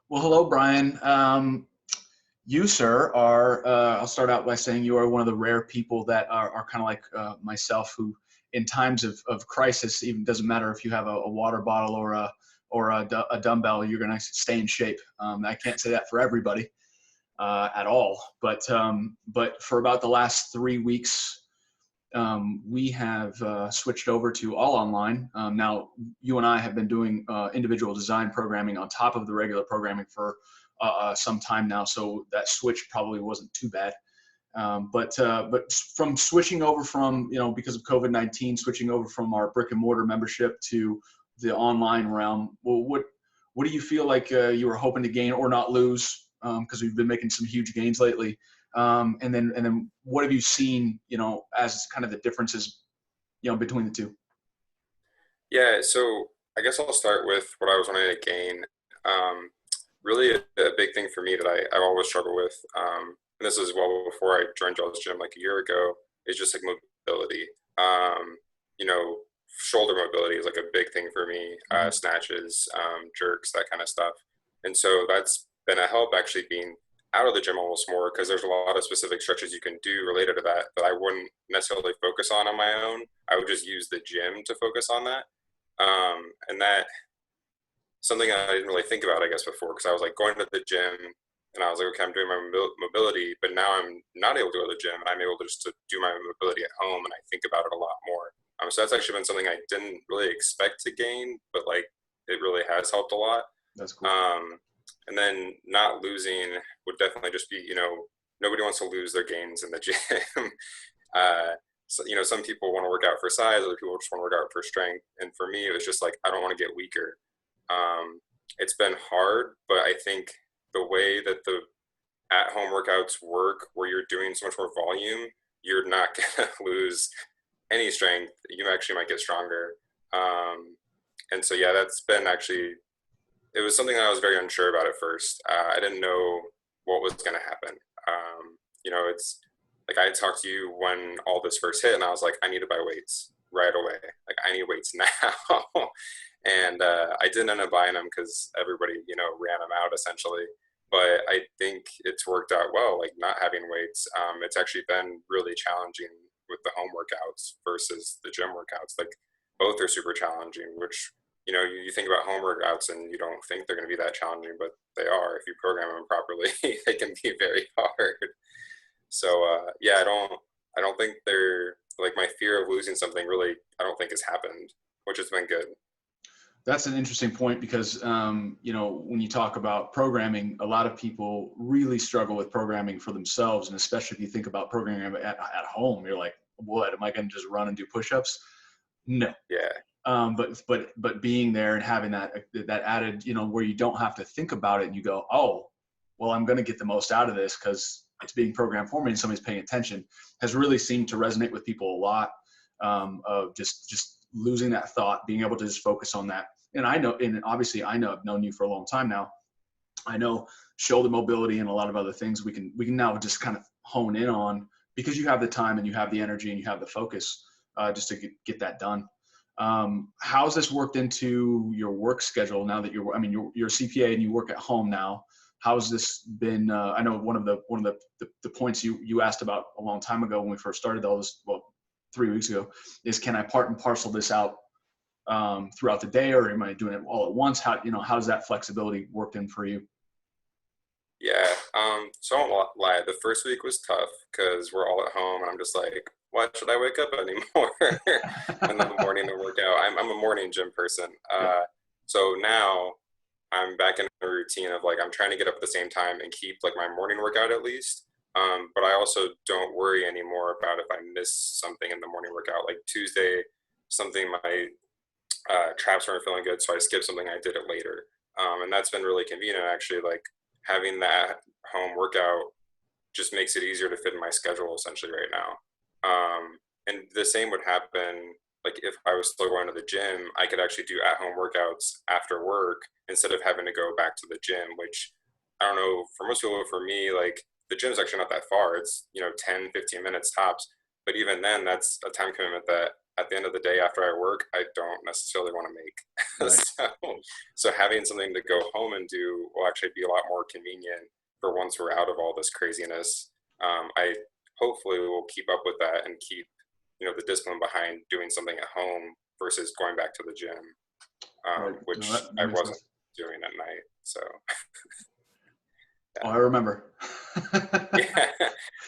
Well, hello, Brian. You, sir, are, I'll start out by saying you are one of the rare people that are kind of like myself, who in times of crisis, even doesn't matter if you have a water bottle or a dumbbell, you're going to stay in shape. I can't say that for everybody at all, but for about the last 3 weeks, we have switched over to all online. Now, you and I have been doing individual design programming on top of the regular programming for some time now, so that switch probably wasn't too bad. But from switching over from, because of COVID-19, switching over from our brick and mortar membership to the online realm, well, what do you feel like you were hoping to gain or not lose? Because we've been making some huge gains lately. And then what have you seen, as kind of the differences, between the two? Yeah, so I guess I'll start with what I was wanting to gain. Really, a big thing for me that I've always struggled with, and this is well before I joined Joel's Gym like a year ago, is just like mobility. You know, shoulder mobility is like a big thing for me, Mm-hmm. snatches, jerks, that kind of stuff. And so that's been a help actually being out of the gym almost more because there's a lot of specific stretches you can do related to that that I wouldn't necessarily focus on my own. I would just use the gym to focus on that. And that something I didn't really think about, I guess, before because I was like going to the gym and I was like, okay, I'm doing my mobility, but now I'm not able to go to the gym and I'm able to just to do my mobility at home and I think about it a lot more. So that's actually been something I didn't really expect to gain, but like it really has helped a lot. That's cool. And then not losing would definitely just be, nobody wants to lose their gains in the gym. So, some people want to work out for size, other people just want to work out for strength. And for me, it was just like, I don't want to get weaker. It's been hard, but I think the way that the at-home workouts work, where you're doing so much more volume, you're not going to lose any strength. You actually might get stronger. And so, yeah, that's been actually, it was something that I was very unsure about at first. I didn't know what was going to happen. It's like I talked to you when all this first hit, and I was like, I need to buy weights right away. Like, I need weights now. And I didn't end up buying them because everybody, ran them out essentially. But I think it's worked out well, like not having weights. It's actually been really challenging with the home workouts versus the gym workouts. Like, both are super challenging, which you think about home workouts and you don't think they're going to be that challenging, but they are. If you program them properly, they can be very hard. So yeah, I don't think they're like my fear of losing something really. I don't think has happened, which has been good. That's an interesting point because, when you talk about programming, a lot of people really struggle with programming for themselves. And especially if you think about programming at home, you're like, what, am I going to just run and do push-ups? No. Yeah, But being there and having that added, where you don't have to think about it and you go, oh, well, I'm going to get the most out of this because it's being programmed for me and somebody's paying attention, has really seemed to resonate with people a lot, of just losing that thought, being able to just focus on that. And obviously I know I've known you for a long time now. I know shoulder mobility and a lot of other things we can now just kind of hone in on because you have the time and you have the energy and you have the focus, just to get that done. How's this worked into your work schedule now that you're a CPA and you work at home now? How's this been? I know one of the points you asked about a long time ago when we first started all this, well, 3 weeks ago, is can I part and parcel this out throughout the day, or am I doing it all at once? How does that flexibility work in for you? yeah. So I won't lie. The first week was tough because we're all at home, and I'm just like, why should I wake up anymore in the morning to work out? I'm a morning gym person. Yeah. So now I'm back in a routine of like I'm trying to get up at the same time and keep like my morning workout at least. But I also don't worry anymore about if I miss something in the morning workout. Like Tuesday, something my traps weren't feeling good, so I skipped something. I did it later, and that's been really convenient actually. Like having that home workout just makes it easier to fit in my schedule essentially right now. And the same would happen like if I was still going to the gym, I could actually do at home workouts after work instead of having to go back to the gym, which I don't know, for most people, for me, like the gym's actually not that far. It's, 10, 15 minutes tops. But even then, that's a time commitment that at the end of the day after I work, I don't necessarily want to make. Right. So having something to go home and do will actually be a lot more convenient for once we're out of all this craziness. I hopefully will keep up with that and keep, the discipline behind doing something at home versus going back to the gym, Right. No, which that I makes wasn't sense. doing at night. So Oh, yeah. I remember. Yeah,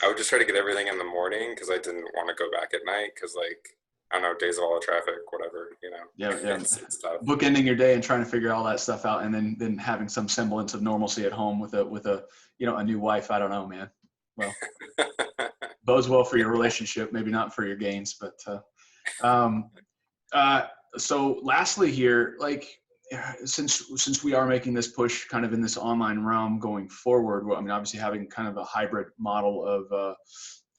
I would just try to get everything in the morning because I didn't want to go back at night because, like, I don't know, days of all the traffic, whatever, Yeah, yeah. it's tough. Bookending your day and trying to figure all that stuff out, and then having some semblance of normalcy at home with a a new wife. I don't know, man. Well, bodes well for your relationship, maybe not for your gains, but um, uh, so lastly here, like since we are making this push kind of in this online realm going forward, well, I mean, obviously having kind of a hybrid model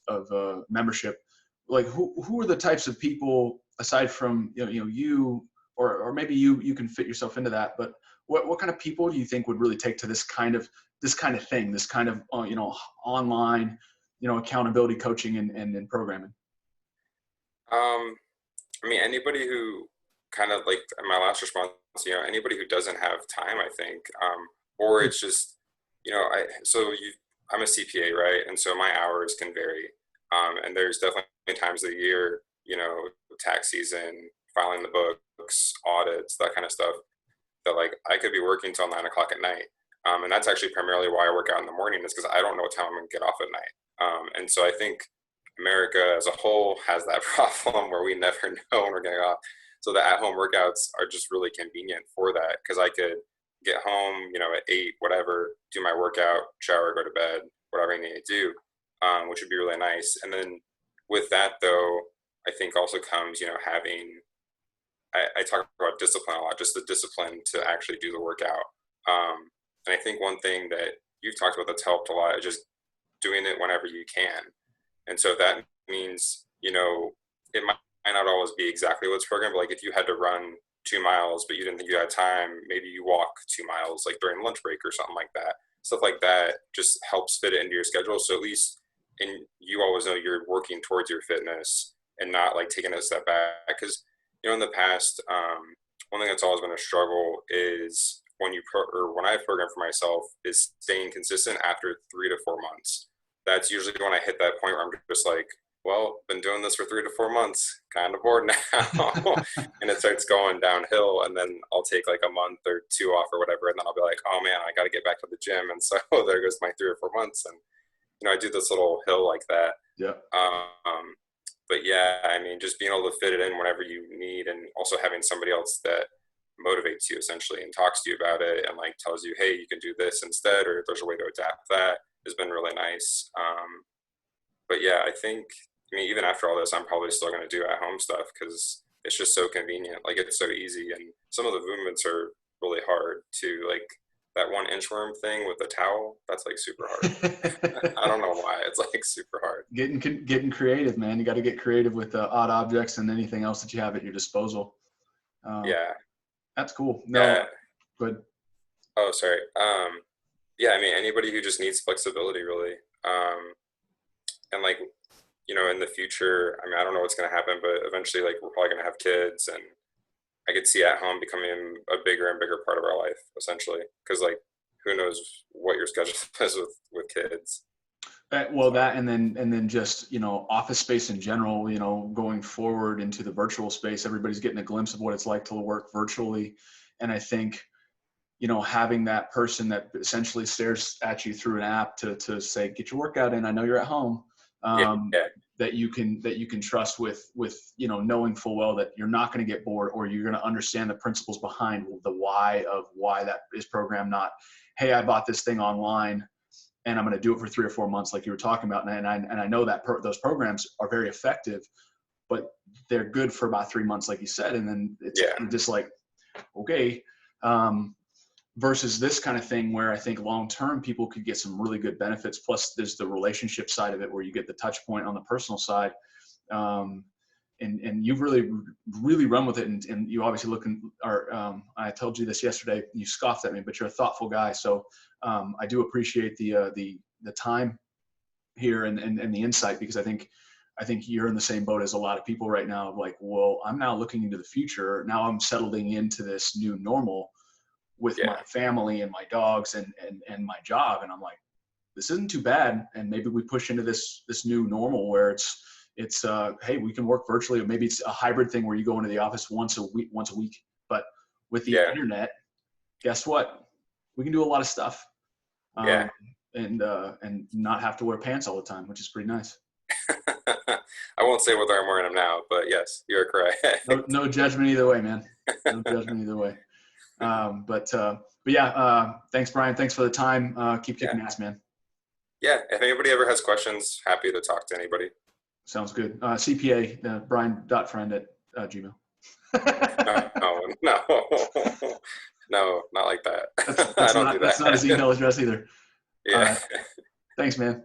of membership, like who are the types of people aside from you or maybe you can fit yourself into that, but what kind of people do you think would really take to this kind of thing, this kind of online accountability coaching and programming? Um, I mean, anybody who kind of like my last response, anybody who doesn't have time, I think, or Hmm. it's just, I'm a CPA, right? And so my hours can vary. And there's definitely times of the year, tax season, filing the books, audits, that kind of stuff, that like I could be working till 9 o'clock at night. And that's actually primarily why I work out in the morning, is because I don't know what time I'm going to get off at night. And so I think America as a whole has that problem where we never know when we're getting off. So the at-home workouts are just really convenient for that, because I could get home, at 8, whatever, do my workout, shower, go to bed, whatever I need to do, which would be really nice. And then with that, though, I think also comes, having, I talk about discipline a lot, just the discipline to actually do the workout. And I think one thing that you've talked about that's helped a lot is just doing it whenever you can. And so that means, it might not always be exactly what's programmed, but like if you had to run 2 miles, but you didn't think you had time, maybe you walk 2 miles, like during lunch break or something like that. Stuff like that just helps fit it into your schedule. So at least, and you always know you're working towards your fitness and not like taking a step back. Because, in the past, one thing that's always been a struggle is when I program for myself is staying consistent after 3 to 4 months. That's usually when I hit that point where I'm just like, well, been doing this for 3 to 4 months, kind of bored now. And it starts going downhill. And then I'll take like a month or 2 off or whatever. And then I'll be like, oh man, I got to get back to the gym. And so there goes my 3 or 4 months. And, I do this little hill like that. Yeah. But yeah, I mean, just being able to fit it in whenever you need, and also having somebody else that motivates you essentially and talks to you about it and like tells you, hey, you can do this instead, or there's a way to adapt that, has been really nice. But yeah, I think, even after all this, I'm probably still going to do at home stuff because it's just so convenient. Like, it's so easy. And some of the movements are really hard too. Like that 1 inchworm thing with the towel, that's like super hard. I don't know why. It's like super hard. Getting creative, man. You got to get creative with odd objects and anything else that you have at your disposal. Yeah. That's cool. No, Yeah. but Oh, sorry. Yeah, I mean, anybody who just needs flexibility, really. And like, in the future, I mean, I don't know what's going to happen, but eventually, like, we're probably going to have kids, and I could see at home becoming a bigger and bigger part of our life, essentially. Because, like, who knows what your schedule is with kids. well, So, that and then just office space in general. Going forward into the virtual space, everybody's getting a glimpse of what it's like to work virtually, and I think having that person that essentially stares at you through an app to say, get your workout in. I know you're at home. yeah, yeah, That you can trust with knowing full well that you're not going to get bored, or you're going to understand the principles behind the why of why that is programmed. Not, hey, I bought this thing online and I'm going to do it for 3 or 4 months, like you were talking about. And I know that those programs are very effective, but they're good for about 3 months, like you said. And then it's yeah, kind of just like, okay. Versus this kind of thing where I think long-term people could get some really good benefits. Plus there's the relationship side of it where you get the touch point on the personal side. And you've really run with it. And you obviously I told you this yesterday, you scoffed at me, but you're a thoughtful guy. So I do appreciate the time here and the insight, because I think I think you're in the same boat as a lot of people right now of like, well, I'm now looking into the future. Now I'm settling into this new normal with my family and my dogs and my job. And I'm like, this isn't too bad. And maybe we push into this new normal where it's hey, we can work virtually, or maybe it's a hybrid thing where you go into the office once a week. But with the internet, guess what? We can do a lot of stuff. And not have to wear pants all the time, which is pretty nice. I won't say whether I'm wearing them now, but yes, you're correct. No judgment either way, man. No judgment either way. But yeah, thanks, Brian. Thanks for the time. Keep kicking ass, man. Yeah, if anybody ever has questions, happy to talk to anybody. Sounds good. CPA, brian.friend at Gmail. No, not like that. That's not his email address either. Yeah. Thanks, man.